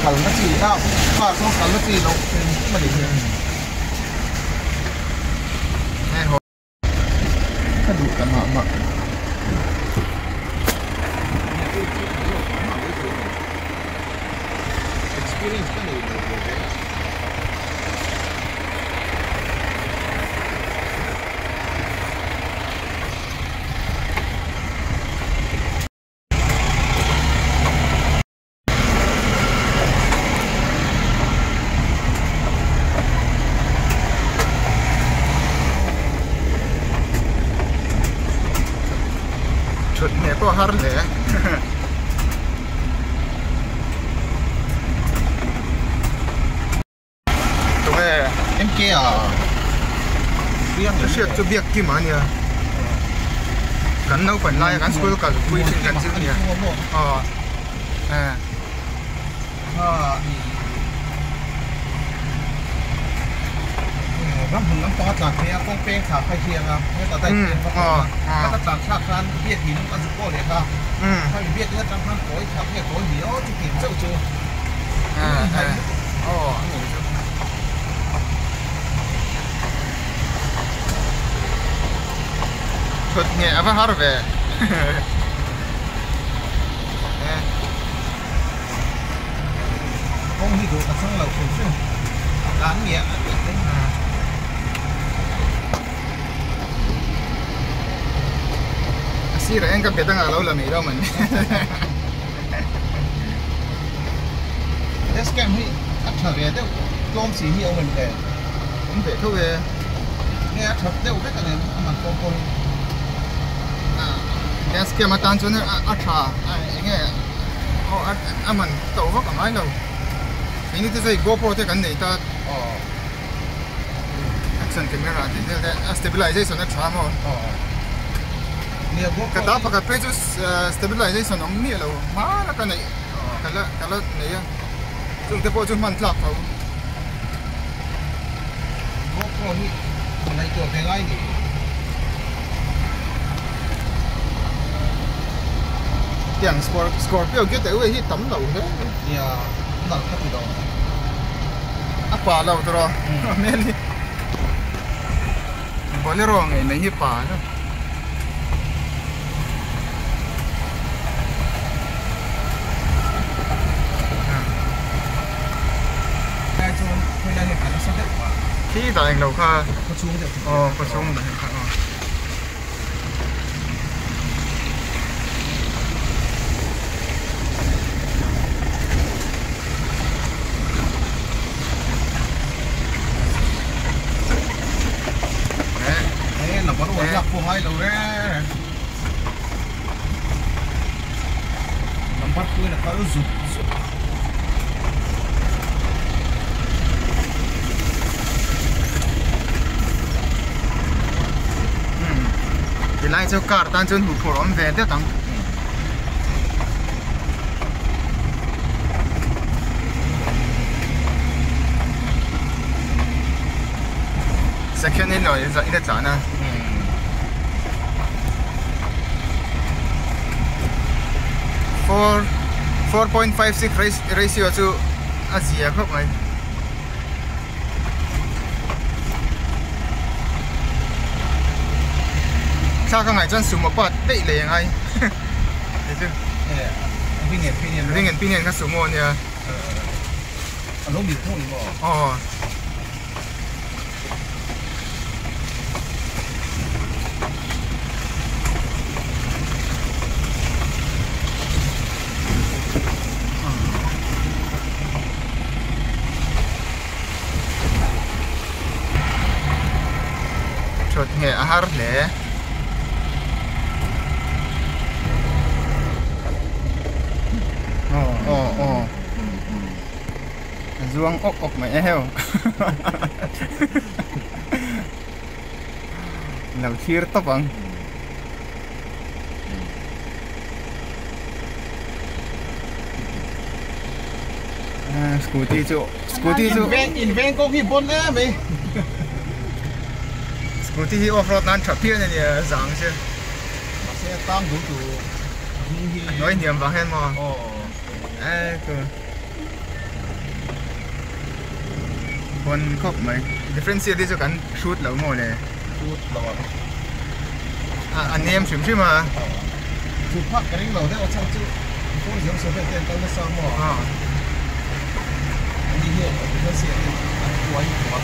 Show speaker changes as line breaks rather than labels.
khẩn nó chỉ đâu và không khẩn nó chỉ đâu mà để nghe hồi nó đủ cả mà experience cái này chuột nhẹ có har lẻ tụi em kia à biết chuyện cho việc gì mà nhỉ gắn nấu phần lai gắn school cả quy trình gắn chữ nhỉน้ำหุ่นน้ำปอจากเนี่ยต้องเป้งขาไฟเชียงอ่ะเนี่ยต่อไปเชียงก็ต่างชาติการเบียดหินกันสุโขเลยครับถ้าเบียดเนี่ยจังหันโอยขับเนี่ยโอยเดียวจะกินเจ้าจูชุดเนี่ยอะไรฮาร์เว่ห้องที่ดูกระสังเราสูงซึ่งร้านเนี่ยsi rồi anh cầm biệt tăng ở lâu là mấy đâu mình test cam hi ắt trở về đâu tôm xí hiệu mình để cũng về thôi về nghe thật đâu cái này mà con test cam mà tan cho nó ắt trả nghe anh mình tàu hóc ở máy đâu cái này thì GoPro thì cái này ta action camera thì stabilization nó trả mà kata pakai pages stabilization om ni lo mana kan ni kalau ni ya chung te po chung man tlak tau GoPro ni nai to pe ngai ni tiang Scorpio ke te we hi tam lo he ya nang ka ti do apa lo tro meli bolero ngai nei hi pa noที่แต่งเราค่ะประชุมเดี๋ยวประชุมเดี๋ยวค่ะเนี่ยเราก็ต้องหลับพวกให้เราเนี่ยน้ำพัดปืนเราก็สุดไล่เจ้าการตั้งจนหูพร้อมแวดเดียวตั้งสักแค่นี้หน่อยจะอินเดียจ้านะ4.56 ratio to อาเซียครับไหมถ้าข้างในจนสูงมาปัดได้เลยยังไงเดี๋ยวพี่เนียนก็สูงโมเนี่ยลงดิบเท่านี้บ่อ๋อชุดเหี้ยอาหารเลยzuang ok mày heo nào chia tóc bằng scooty chỗ invent có khi bốn nữa mày scooty hi off road nan chập thiên này dạng chứ xe tăng đủ đủ nói niệm bằng hen mà cơ คนครบไหม differentiate ที่จะกันชุดเหล่าโม่เลย
ชุดเรา
อันนี้มันชิมมา
ชุดพักกันนี่เราได้เอาช่างจุดพวกเสียงเสียงเป็นเต้นตั้งแต่สามหม้ออันนี้เนี่ยเป็นเสียงตัวหัว